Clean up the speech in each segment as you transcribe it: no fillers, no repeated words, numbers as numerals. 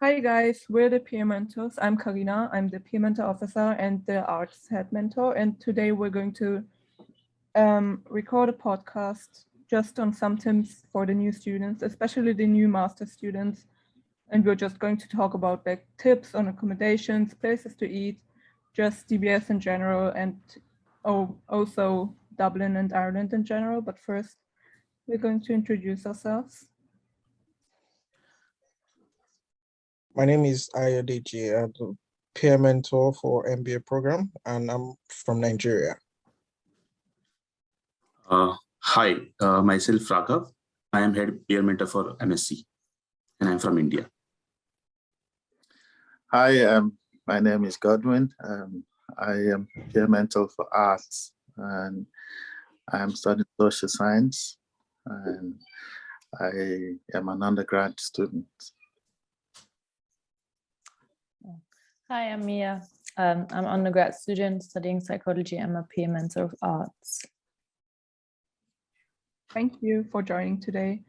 Hi guys, we're the peer mentors. I'm Karina. I'm the peer mentor officer and the arts head mentor. And today we're going to record a podcast just on some tips for the new students, especially the new master students. And we're just going to talk about like tips on accommodations, places to eat, just DBS in general, and also Dublin and Ireland in general. But first, we're going to introduce ourselves. My name is Ayodeji. I'm the peer mentor for MBA program, and I'm from Nigeria. Hi, myself Raghav. I am head peer mentor for MSc, and I'm from India. Hi, my name is Godwin. I am peer mentor for arts, and I am studying social science, and I am an undergrad student. Hi, I'm Mia. I'm an undergrad student studying psychology. I'm a peer mentor of arts. Thank you for joining today.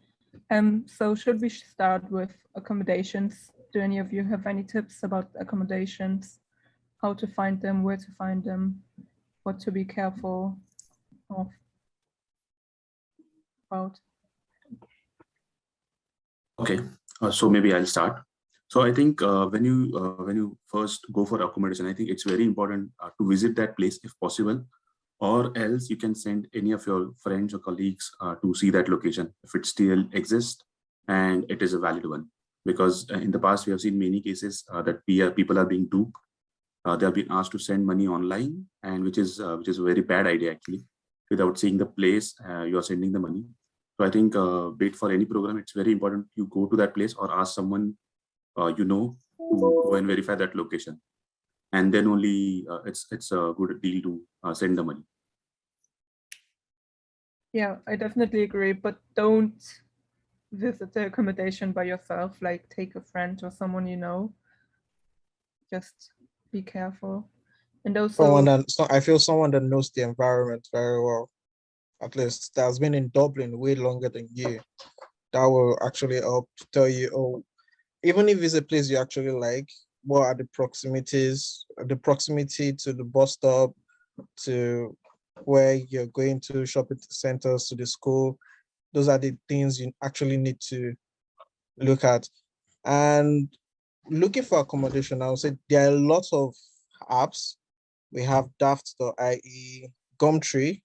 So should we start with accommodations? Do any of you have any tips about accommodations? How to find them, where to find them, what to be careful of about? Okay, so maybe I'll start. So I think when you first go for accommodation, I think it's very important to visit that place if possible, or else you can send any of your friends or colleagues to see that location if it still exists and it is a valid one. Because in the past we have seen many cases that people are being duped. They have been asked to send money online, and which is a very bad idea actually. Without seeing the place, you are sending the money. So I think bid for any program, it's very important you go to that place or ask someone to go and verify that location, and then only it's a good deal to send the money. Yeah, I definitely agree, but don't visit the accommodation by yourself. Like take a friend or someone you know. Just be careful. And also, I feel someone that knows the environment very well, at least that has been in Dublin way longer than you, that will actually help to tell you, oh, even if it's a place you actually like, what are the proximities, the proximity to the bus stop, to where you're going to shopping centers, to the school. Those are the things you actually need to look at. And looking for accommodation, I would say there are lots of apps. We have daft.ie, Gumtree.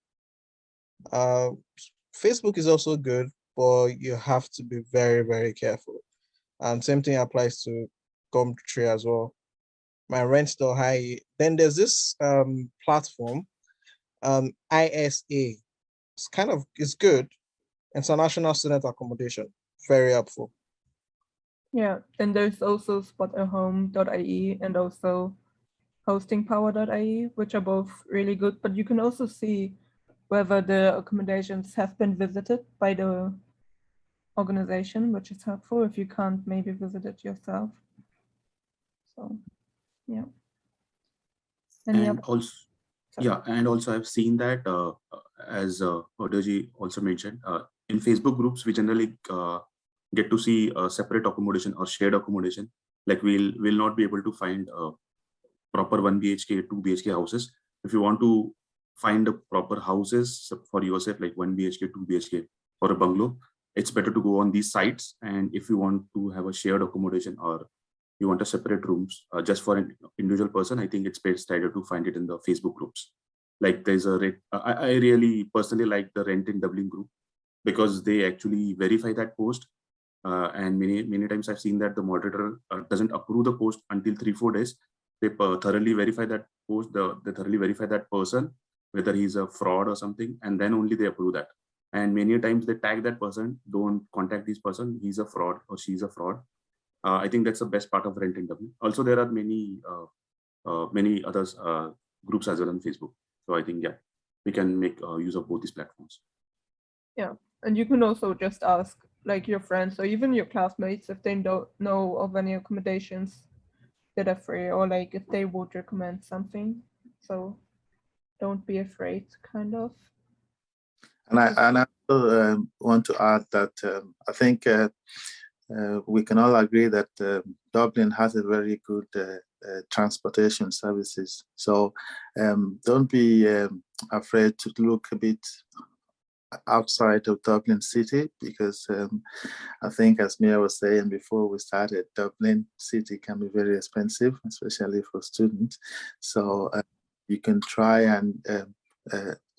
Facebook is also good, but you have to be very, very careful. And same thing applies to Gumtree as well. My rent.ie. Then there's this platform, ISA. It's good. International Student Accommodation, very helpful. yeah, then there's also spotahome.ie and also hostingpower.ie, which are both really good, but you can also see whether the accommodations have been visited by the organization, which is helpful if you can't maybe visit it yourself. So, yeah. And also, yeah, and also I've seen that as Odoji also mentioned, in Facebook groups, we generally get to see a separate accommodation or shared accommodation. Like we'll not be able to find proper 1 BHK, 2 BHK houses. If you want to find a proper houses for yourself, like 1 BHK, 2 BHK, or a bungalow, it's better to go on these sites. And if you want to have a shared accommodation or you want a separate rooms just for an individual person, I think it's best idea to find it in the Facebook groups. Like there's a I really personally like the Rent in Dublin group because they actually verify that post. And many times I've seen that the moderator doesn't approve the post until 3-4 days. They thoroughly verify that post, they thoroughly verify that person, whether he's a fraud or something, and then only they approve that. And many times they tag that person, don't contact this person, he's a fraud or she's a fraud. I think that's the best part of Rent in Dublin. Also, there are many others groups as well on Facebook. So I think, yeah, we can make use of both these platforms. Yeah, and you can also just ask like your friends or even your classmates if they don't know of any accommodations that are free or like if they would recommend something. So don't be afraid, kind of. And I also want to add that I think we can all agree that Dublin has a very good transportation services. So don't be afraid to look a bit outside of Dublin City, because I think, as Mia was saying before we started, Dublin City can be very expensive, especially for students. So you can try and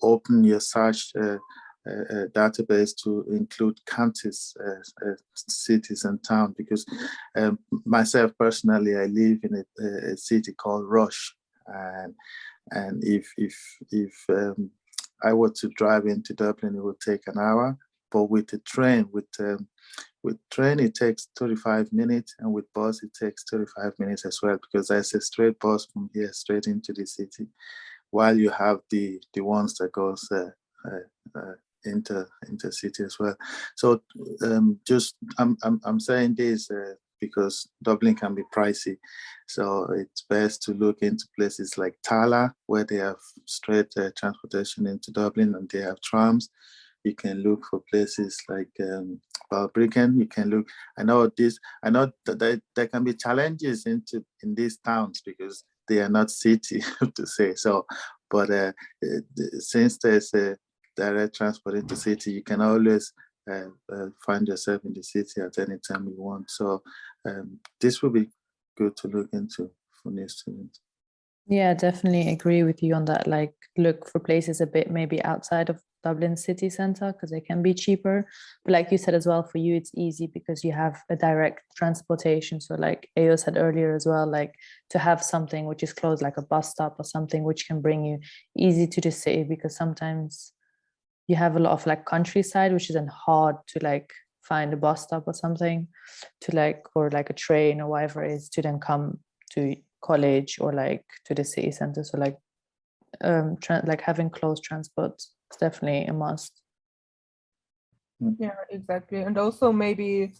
open your search database to include counties, cities and towns, because myself personally, I live in a city called Rush, and if I were to drive into Dublin, it would take an hour, but with the train, with train it takes 35 minutes, and with bus it takes 35 minutes as well, because there's a straight bus from here straight into the city, while you have the ones that goes into city as well. So just I'm saying this because Dublin can be pricey, so it's best to look into places like Tala, where they have straight transportation into Dublin, and they have trams. You can look for places like Balbriggan. You can look. I know that there can be challenges in these towns because they are not city to say so. But since there's a direct transport into city, you can always find yourself in the city at any time you want. So this will be good to look into for new students. Yeah, definitely agree with you on that. Like, look for places a bit maybe outside of Dublin city centre, because they can be cheaper. But like you said as well, for you it's easy because you have a direct transportation. So like Ayo said earlier as well, like to have something which is close, like a bus stop or something which can bring you easy to the city, because sometimes you have a lot of like countryside, which is then hard to like find a bus stop or something to like, or like a train or whatever it is to then come to college or like to the city center. So like like having close transport is definitely a must. Yeah, exactly. And also maybe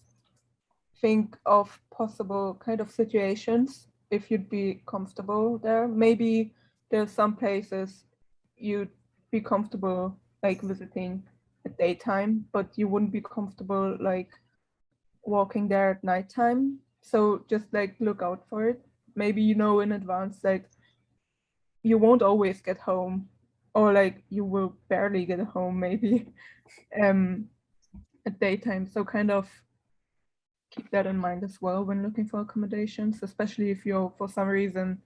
think of possible kind of situations if you'd be comfortable there. Maybe there's some places you'd be comfortable like visiting at daytime, but you wouldn't be comfortable like walking there at nighttime. So just like look out for it. Maybe you know in advance like you won't always get home, or like you will barely get home maybe at daytime. So kind of keep that in mind as well when looking for accommodations, especially if you're, for some reason,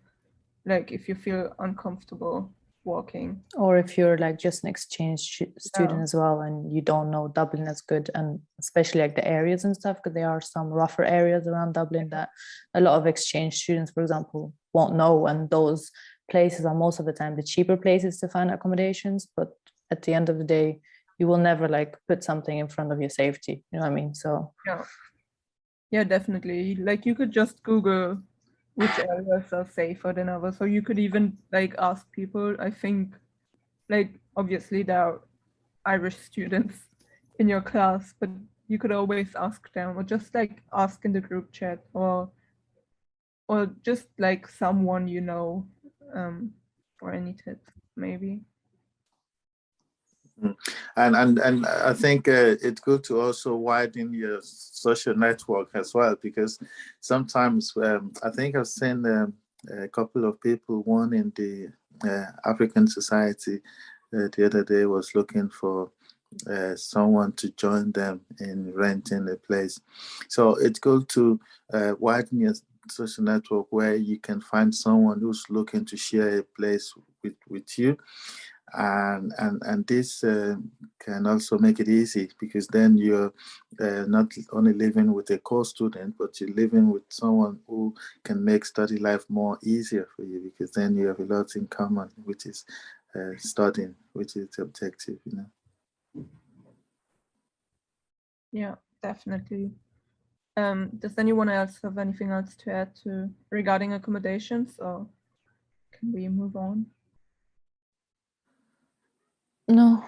like if you feel uncomfortable walking. Or if you're like just an exchange student Yeah. as well, and you don't know Dublin as good, and especially like the areas and stuff, because there are some rougher areas around Dublin that a lot of exchange students, for example, won't know. And those places are most of the time the cheaper places to find accommodations. But at the end of the day, you will never like put something in front of your safety. You know what I mean? So yeah, definitely. Like you could just Google which areas are safer than others. So you could even like ask people. I think like obviously there are Irish students in your class, but you could always ask them, or just like ask in the group chat, or just like someone you know, for any tips maybe. And I think it's good to also widen your social network as well, because sometimes I think I've seen a couple of people, one in the African Society the other day was looking for someone to join them in renting a place. So it's good to widen your social network where you can find someone who's looking to share a place with you. And this can also make it easy, because then you're not only living with a co-student, but you're living with someone who can make study life more easier for you, because then you have a lot in common, which is studying, which is the objective, you know. Yeah, definitely. Does anyone else have anything else to add to regarding accommodations, or can we move on? no.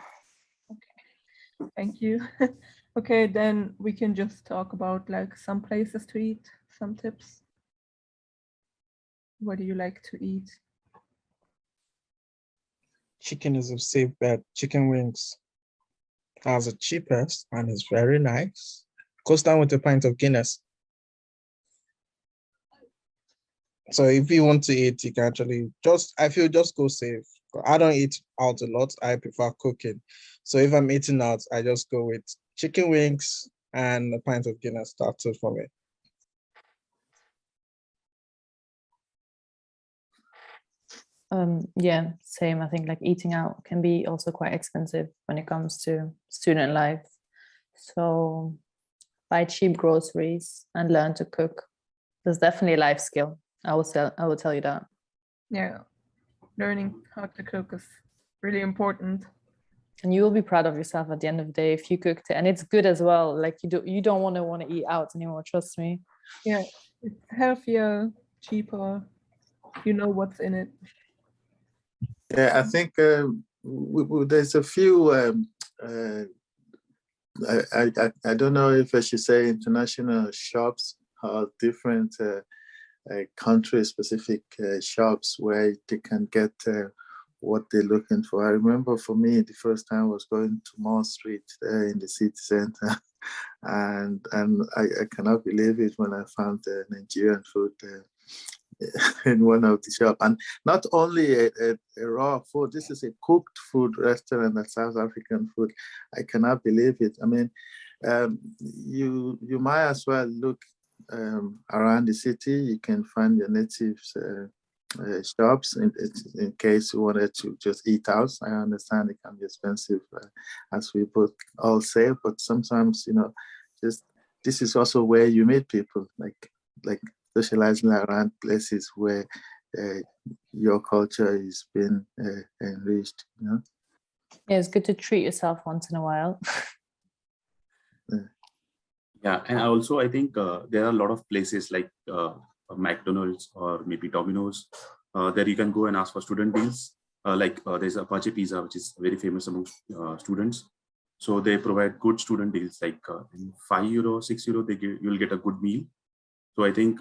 Okay, thank you. Okay, then we can just talk about like some places to eat, some tips. What do you like to eat? Chicken is a safe bet. Chicken wings has the cheapest and is very nice. Goes down with a pint of Guinness. So if you want to eat, you can actually I feel just go safe. I don't eat out a lot. I prefer cooking. So if I'm eating out, I just go with chicken wings and a pint of Guinness. That's it for me. Yeah, same. I think like eating out can be also quite expensive when it comes to student life. So buy cheap groceries and learn to cook. There's definitely a life skill. I will tell you that. Yeah, learning how to cook is really important. And you will be proud of yourself at the end of the day if you cooked it, and it's good as well. Like you don't want to eat out anymore. Trust me. Yeah, it's healthier, cheaper. You know what's in it. Yeah, I think there's a few. I don't know if I should say international shops or different country-specific shops where they can get what they're looking for. I remember for me, the first time I was going to Mall Street in the city center, and I cannot believe it when I found Nigerian food in one of the shops. And not only a raw food, this is a cooked food restaurant, and South African food. I cannot believe it. I mean, you might as well look around the city. You can find your natives shops in case you wanted to just eat out. I understand it can be expensive, as we both all say, but sometimes, just this is also where you meet people, like socializing around places where your culture is being enriched. Yeah, it's good to treat yourself once in a while. Yeah, and I think there are a lot of places like McDonald's or maybe Domino's that you can go and ask for student deals. There's Apache Pizza, which is very famous among students. So they provide good student deals, like in €5, €6, you'll get a good meal. So I think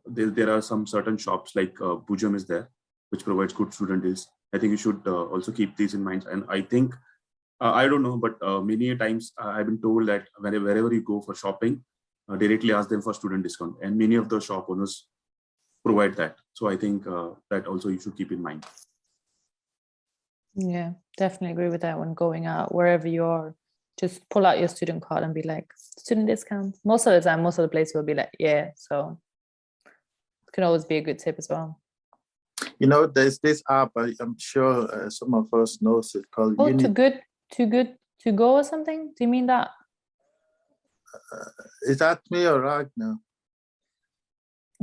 there are some certain shops like Pujam is there, which provides good student deals. I think you should also keep these in mind. And I think, I don't know, but many times I've been told that wherever you go for shopping, directly ask them for student discount. And many of the shop owners provide that. So I think that also you should keep in mind. Yeah, definitely agree with that. When going out, wherever you are, just pull out your student card and be like, student discount. Most of the time, most of the places will be like, yeah. So it can always be a good tip as well. There's this app, I'm sure some of us knows it, called Too good to go or something. Do you mean that? Is that me or Ragnar?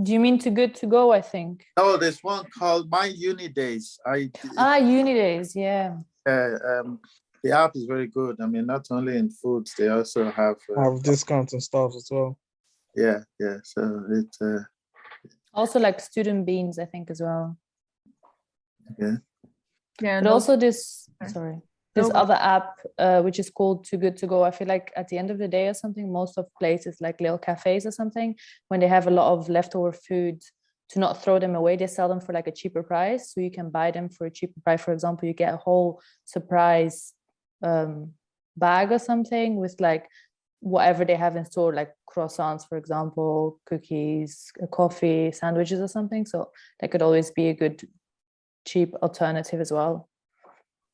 Do you mean Too Good to Go? I think. Oh, there's one called My Uni Days. Uni Days, yeah. The app is very good. I mean, not only in foods, they also have discounts and stuff as well. Yeah. So it also like student beans, I think, as well. Yeah. But also this other app, which is called Too Good to Go. I feel like at the end of the day or something, most of places like little cafes or something, when they have a lot of leftover food, to not throw them away, they sell them for like a cheaper price. So you can buy them for a cheaper price. For example, you get a whole surprise bag or something with like whatever they have in store, like croissants, for example, cookies, coffee, sandwiches or something. So that could always be a good cheap alternative as well.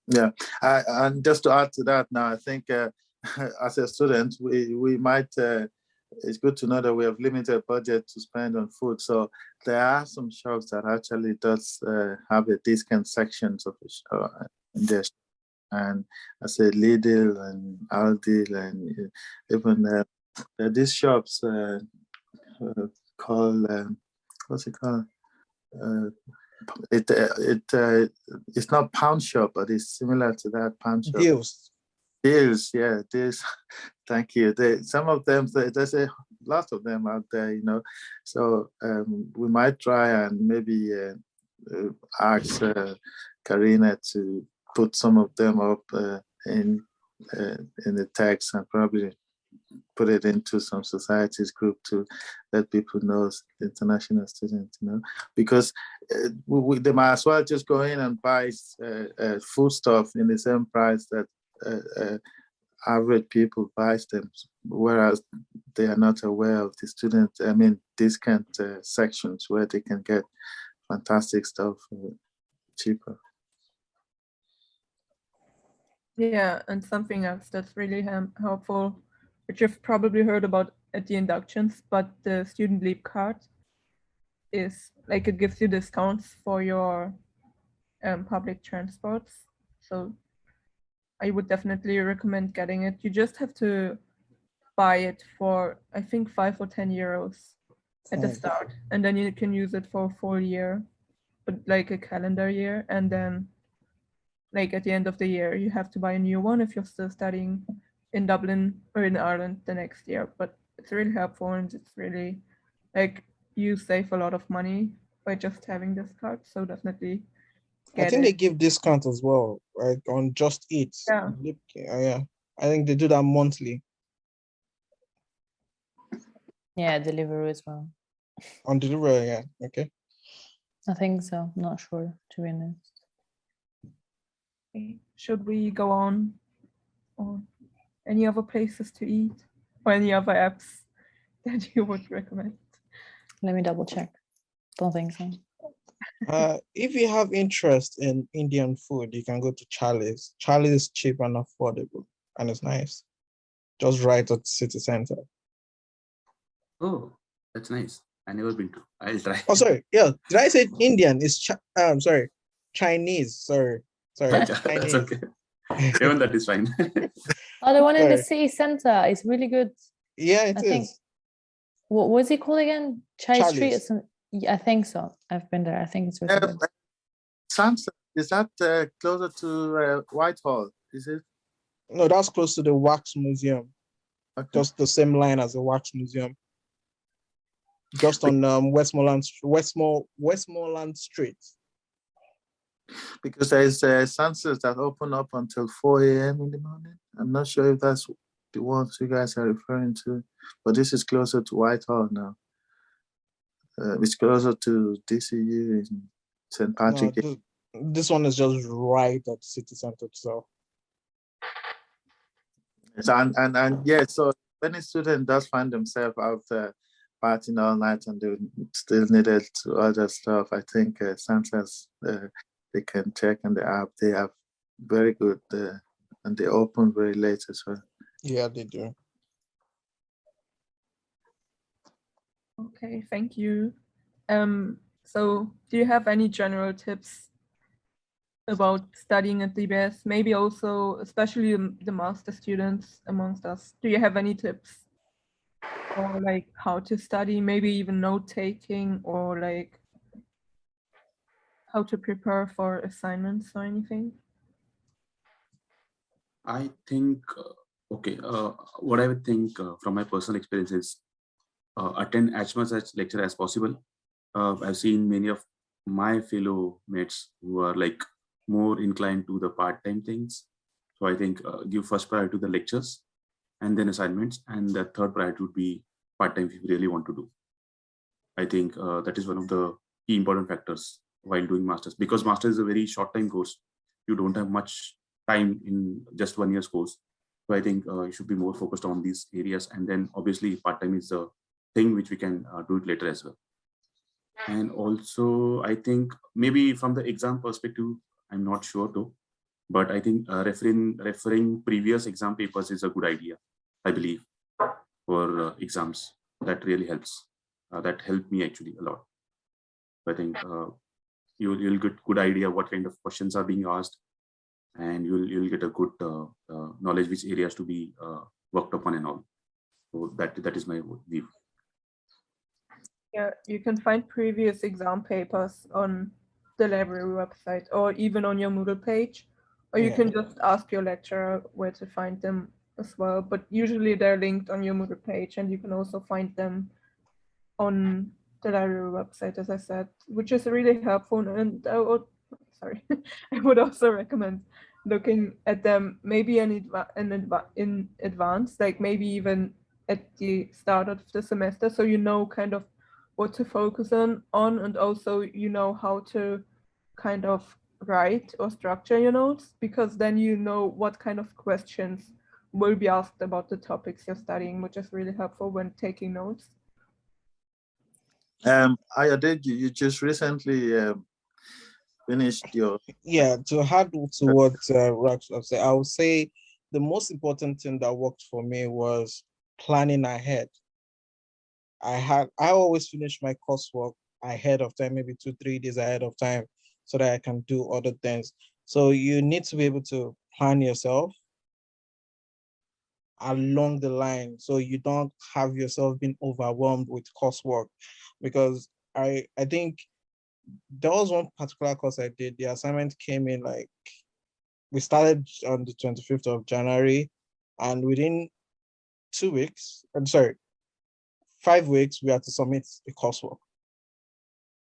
Yeah, and just to add to that, now I think as a student, we might. It's good to know that we have limited budget to spend on food. So there are some shops that actually does have a discount sections of in there, and I said Lidl and Aldi, and even these shops called what's it called? It's not pound shop, but it's similar to that pound shop. Deals, yeah, deals. Thank you. Some of them, there's a lot of them out there, So we might try and maybe ask Karina to put some of them up in the text and probably put it into some societies group to let people know, international students, because they might as well just go in and buy food stuff in the same price that average people buys them. whereas they are not aware of the discount sections where they can get fantastic stuff cheaper. Yeah, and something else that's really helpful, which you've probably heard about at the inductions, but the student leap card is like, it gives you discounts for your public transports. So I would definitely recommend getting it. You just have to buy it for, I think, 5 or 10 euros at the start, and then you can use it for a full year, but like a calendar year, and then like at the end of the year you have to buy a new one if you're still studying in Dublin or in Ireland the next year. But it's really helpful, and it's really like you save a lot of money by just having this card, so definitely I get think they it. give discount as well, like on Just Eat. Yeah. Yeah. I think they do that monthly. Yeah, delivery as well. On delivery, yeah. Okay. I think so. Not sure, to be honest. Okay. Should we go on, or any other places to eat, or any other apps that you would recommend? Let me double check. Don't think so. If you have interest in Indian food, you can go to Charlie's. Charlie's is cheap and affordable, and it's nice. Just right at the city center. Oh, that's nice. I never been to. I'll try. Oh, sorry. Yeah, did I say Indian? It's sorry, Chinese. Sorry. That's Chinese. okay. Even that is fine. Oh, the one in the Sorry. city center is really good. Yeah, it I is. think. What was it called again? Chai Street or Charlie's. something? Yeah, I think so. I've been there. I think it's really good. Sunset, is that closer to Whitehall? Is it? No, that's close to the Wax Museum. Okay. Just the same line as the Wax Museum. Just on Westmoreland Street. Because there is sunsets that open up until 4 a.m. in the morning. I'm not sure if that's the ones you guys are referring to, but this is closer to Whitehall now. It's closer to DCU in St. Patrick. No, this one is just right at the city center itself. And yeah, so many students does find themselves out there partying all night and they still needed to order stuff. I think sunsets they can check on the app. They have very good and they open very late as well. Yeah, they do. Okay, thank you. So do you have any general tips about studying at DBS? Maybe also, especially the master students amongst us. Do you have any tips? Or like how to study, maybe even note taking, or like how to prepare for assignments or anything? I think, what I would think from my personal experience is attend as much as lecture as possible. I've seen many of my fellow mates who are like more inclined to the part-time things. So I think give first priority to the lectures and then assignments, and the third priority would be part-time if you really want to do. I think that is one of the key important factors while doing masters, because masters is a very short time course. You don't have much time in just 1 year's course. So I think you should be more focused on these areas, and then obviously part-time is the thing which we can do it later as well. And also I think maybe from the exam perspective, I'm not sure though, but I think referring previous exam papers is a good idea, I believe, for exams. That really helps. That helped me actually a lot. I think you'll get good idea what kind of questions are being asked, and you'll get a good knowledge which areas to be worked upon and all. So that is my view. Yeah, you can find previous exam papers on the library website or even on your Moodle page, or you can just ask your lecturer where to find them as well. But usually they're linked on your Moodle page, and you can also find them on the library website, as I said, which is really helpful. And I would also recommend looking at them maybe in advance, like maybe even at the start of the semester, so you know kind of what to focus on, and also you know how to kind of write or structure your notes, because then you know what kind of questions will be asked about the topics you're studying, which is really helpful when taking notes. Ayodeji, you just recently finished your... Yeah, to add to what Rax said, I would say the most important thing that worked for me was planning ahead. I always finish my coursework ahead of time, maybe 2-3 days ahead of time, so that I can do other things. So you need to be able to plan yourself along the line, so you don't have yourself being overwhelmed with coursework. Because I think there was one particular course I did, the assignment came in like, we started on the 25th of January, and within 2 weeks, I'm sorry, 5 weeks, we had to submit the coursework.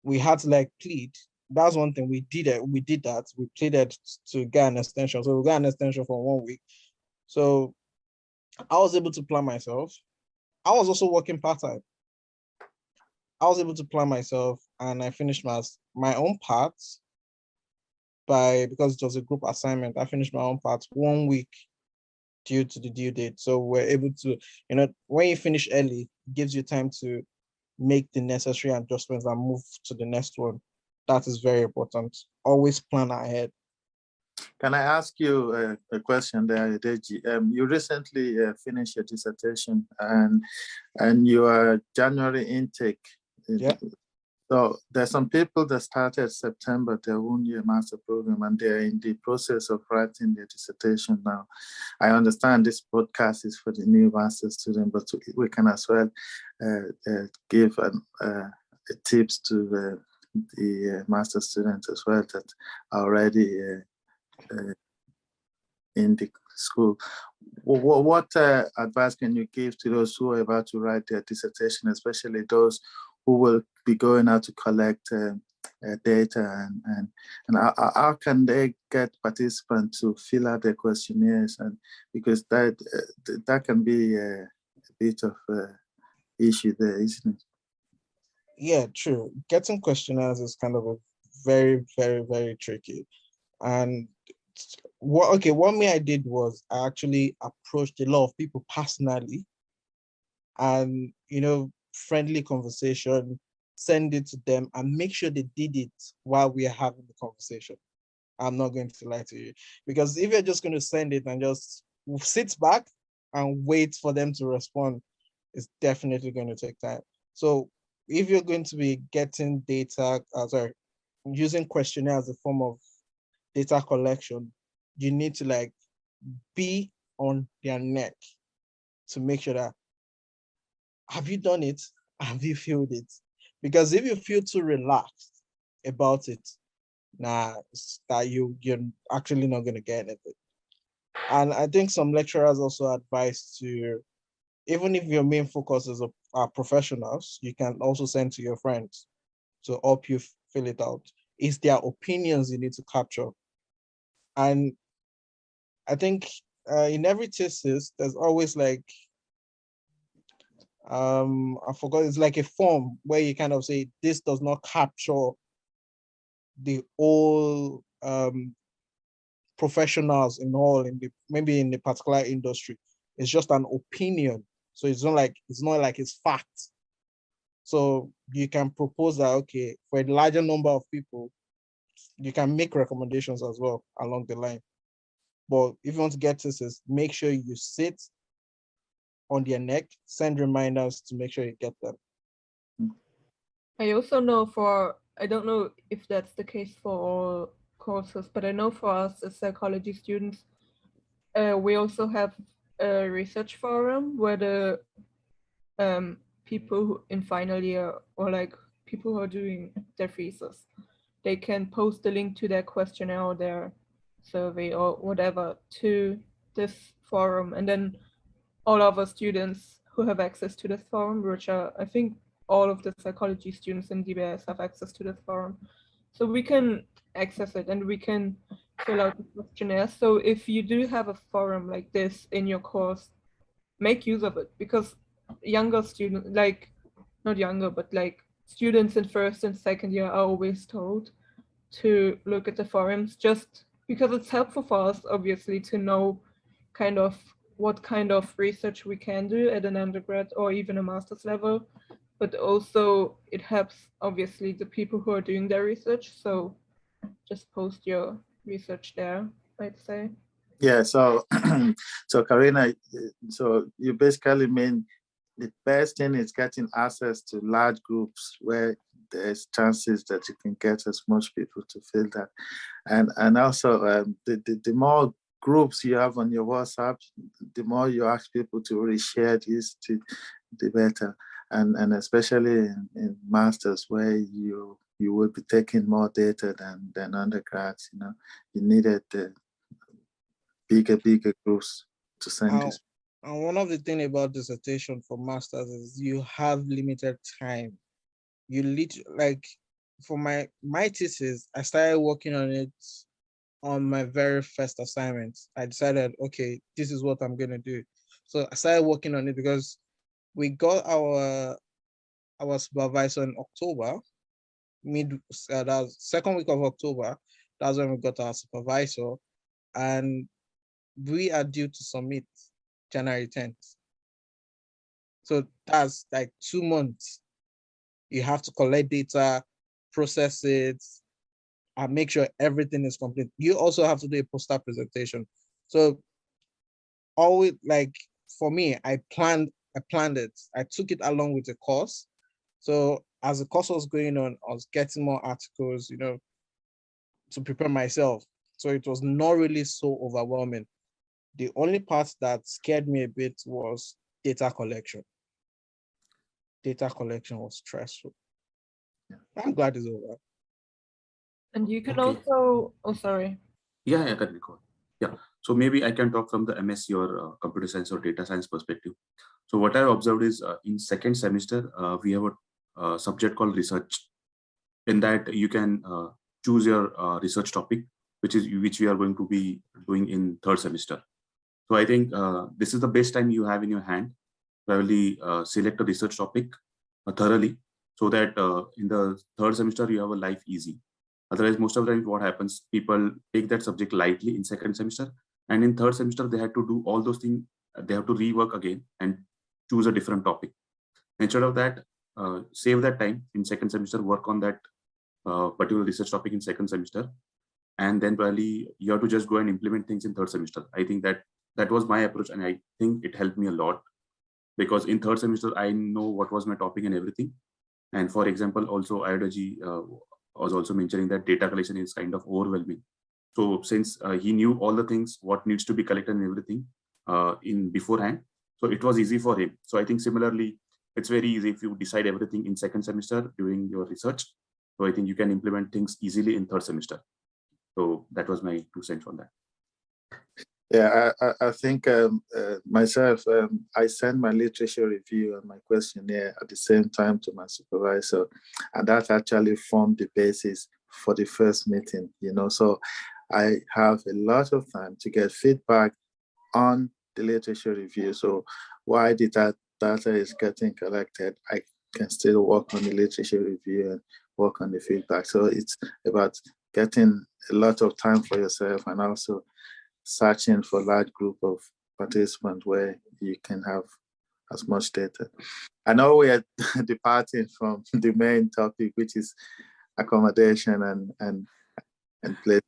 We had to like plead. That's one thing we did. We did that. We pleaded to get an extension. So we got an extension for 1 week. So I was able to plan myself. I was also working part-time. I was able to plan myself, and I finished my own part because it was a group assignment. I finished my own part 1 week due to the due date. So we're able to, when you finish early, it gives you time to make the necessary adjustments and move to the next one. That is very important. Always plan ahead. Can I ask you a question there, Deji? You recently finished your dissertation and your January intake. Yeah. So there's some people that started September their 1 year master program, and they're in the process of writing their dissertation now. I understand this podcast is for the new master student, but we can as well give tips to the master students as well that are already in the school. What advice can you give to those who are about to write their dissertation, especially those who will be going out to collect data, and how can they get participants to fill out their questionnaires? And because that can be a bit of issue there, isn't it? Yeah, true. Getting questionnaires is kind of a very, very, very tricky. And what I did was I actually approached a lot of people personally, and friendly conversation, send it to them and make sure they did it while we are having the conversation. I'm not going to lie to you, because if you're just going to send it and just sit back and wait for them to respond, it's definitely going to take time. So if you're going to be getting data, using questionnaire as a form of data collection, you need to be on their neck to make sure that, have you done it? Have you filled it? Because if you feel too relaxed about it, that you're actually not going to get anything. And I think some lecturers also advise to, even if your main focus is are professionals, you can also send to your friends to help you fill it out. It's their opinions you need to capture. And I think in every thesis, there's always I forgot, it's like a form where you kind of say, this does not capture the whole professionals maybe in the particular industry. It's just an opinion. So it's not like it's fact. So you can propose that, okay, for a larger number of people, you can make recommendations as well along the line. But if you want to get thesis, make sure you sit on their neck, send reminders to make sure you get them. I also know I don't know if that's the case for all courses, but I know for us as psychology students, we also have a research forum where the people who in final year, or people who are doing their thesis, they can post a link to their questionnaire or their survey or whatever to this forum, and then all of our students who have access to this forum, which are, I think, all of the psychology students in DBS have access to this forum. So we can access it and we can fill out the questionnaire. So if you do have a forum like this in your course, make use of it, because younger students, not younger, but students in first and second year are always told to look at the forums, just because it's helpful for us, obviously, to know kind of what kind of research we can do at an undergrad or even a master's level, but also it helps obviously the people who are doing their research. So just post your research there, I'd say. Yeah, so so Karina, so you basically mean the best thing is getting access to large groups where there's chances that you can get as much people to fill that. And also the more groups you have on your WhatsApp, the more you ask people to reshare this, the better. And especially in masters where you will be taking more data than undergrads, you know, you needed the bigger groups to send this. And one of the things about dissertation for masters is you have limited time. You literally, like, for my thesis, I started working on it on my very first assignment. I decided, okay, this is what I'm gonna do. So I started working on it because we got our supervisor in October, that was second week of October. That's when we got our supervisor, and we are due to submit January 10th. So that's like 2 months. You have to collect data, process it, and make sure everything is complete. You also have to do a poster presentation. So always, like, for me, I planned it. I took it along with the course. So as the course was going on, I was getting more articles, you know, to prepare myself. So it was not really so overwhelming. The only part that scared me a bit was data collection. Data collection was stressful. I'm glad it's over. And you can Okay. also, oh, sorry. Yeah, I can recall. Yeah, so maybe I can talk from the MSc or computer science or data science perspective. So what I observed is in second semester, we have a subject called research. In that you can choose your research topic, which we are going to be doing in third semester. So I think this is the best time you have in your hand. Probably select a research topic thoroughly, so that in the third semester you have a life easy. Otherwise, most of the time what happens, people take that subject lightly in second semester, and in third semester they had to do all those things. They have to rework again and choose a different topic. Instead of that, save that time in second semester, work on that particular research topic in second semester, and then probably you have to just go and implement things in third semester. I think that was my approach, and I think it helped me a lot, because in third semester I know what was my topic and everything. And for example, also Ayodhya was also mentioning that data collection is kind of overwhelming. So since he knew all the things, what needs to be collected and everything in beforehand, so it was easy for him. So I think similarly, it's very easy if you decide everything in second semester during your research. So I think you can implement things easily in third semester. So that was my 2 cents on that. Yeah, I think myself, I send my literature review and my questionnaire at the same time to my supervisor, and that actually formed the basis for the first meeting, you know. So I have a lot of time to get feedback on the literature review. So while the data is getting collected, I can still work on the literature review and work on the feedback. So it's about getting a lot of time for yourself, and also searching for large group of participants where you can have as much data. I know we are departing from the main topic, which is accommodation and place.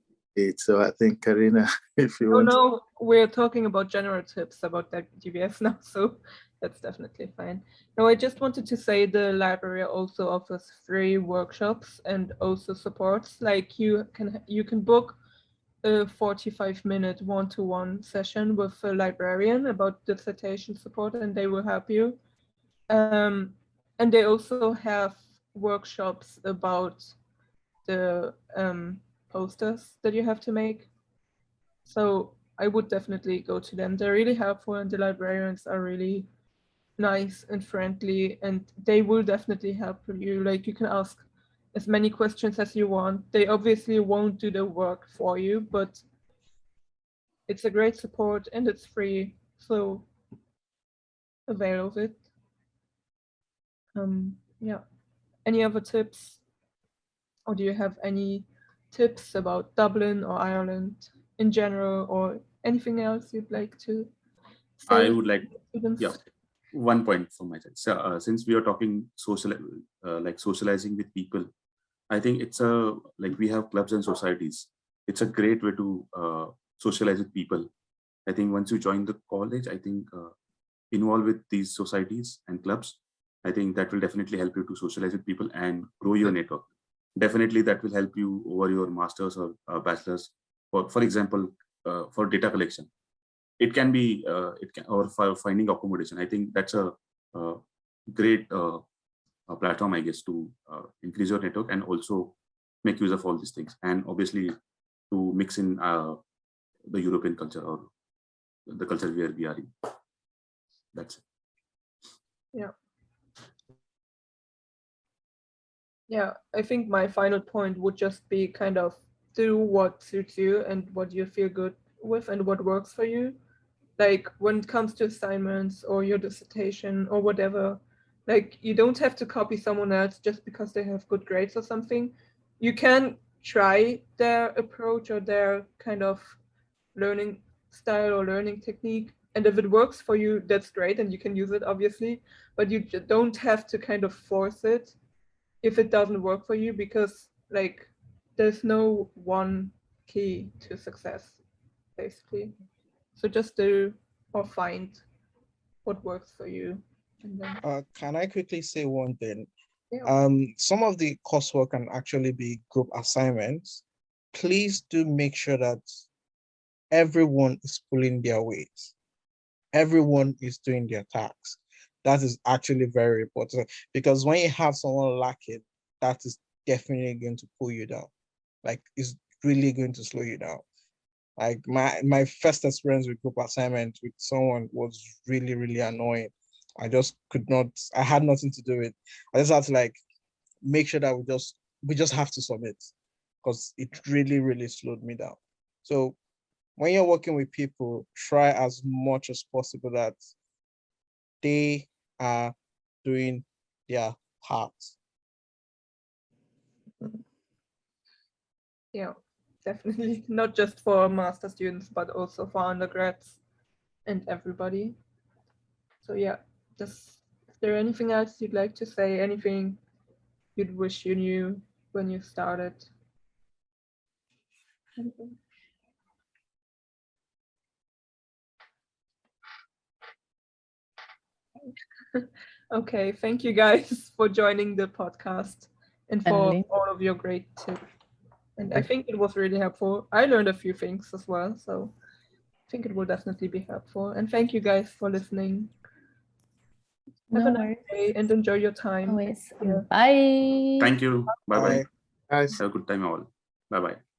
So I think, Karina, if you want. No, we're talking about general tips about that GBS now, so that's definitely fine. No, I just wanted to say the library also offers free workshops and also supports. Like you can book a 45-minute one-to-one session with a librarian about dissertation support, and they will help you. And they also have workshops about the posters that you have to make. So I would definitely go to them. They're really helpful, and the librarians are really nice and friendly, and they will definitely help you. Like, you can ask as many questions as you want. They obviously won't do the work for you, but it's a great support and it's free, so avail of it. Yeah. Any other tips? Or do you have any tips about Dublin or Ireland in general, or anything else you'd like to I say would like, students? yeah, one point from my side. So, since we are talking socializing with people, I think it's like we have clubs and societies. It's a great way to socialize with people. I think once you join the college, I think involve with these societies and clubs, I think that will definitely help you to socialize with people and grow your network. Definitely that will help you over your masters or bachelors. For example, for data collection, it can be or for finding accommodation. I think that's a great platform, I guess, to increase your network and also make use of all these things, and obviously to mix in the European culture or the culture where we are in. That's it. Yeah, I think my final point would just be kind of do what suits you and what you feel good with and what works for you. Like when it comes to assignments or your dissertation or whatever, like you don't have to copy someone else just because they have good grades or something. You can try their approach or their kind of learning style or learning technique. And if it works for you, that's great and you can use it, obviously. But you don't have to kind of force it if it doesn't work for you, because like there's no one key to success, basically. So just do or find what works for you. And then, Can I quickly say one thing? yeah. Some of the coursework can actually be group assignments. Please do make sure that everyone is pulling their weight. Everyone is doing their tasks. That is actually very important, because when you have someone lacking, that is definitely going to pull you down. Like, it's really going to slow you down. Like my first experience with group assignment with someone was really, really annoying. I just could not, I had nothing to do with it. I just had to like make sure that we just have to submit, because it really, really slowed me down. So when you're working with people, try as much as possible that they are doing their part. Yeah, definitely. Not just for master students, but also for undergrads and everybody. So yeah, is there anything else you'd like to say? Anything you'd wish you knew when you started? Anything? Okay, thank you guys for joining the podcast and for Finally. all of your great tips. And I think it was really helpful. I learned a few things as well, so I think it will definitely be helpful. And thank you guys for listening. Have a No nice worries. day and enjoy your time. Always. Yeah. Bye. Thank you. Bye bye. Bye. Guys. Have a good time all. Bye bye.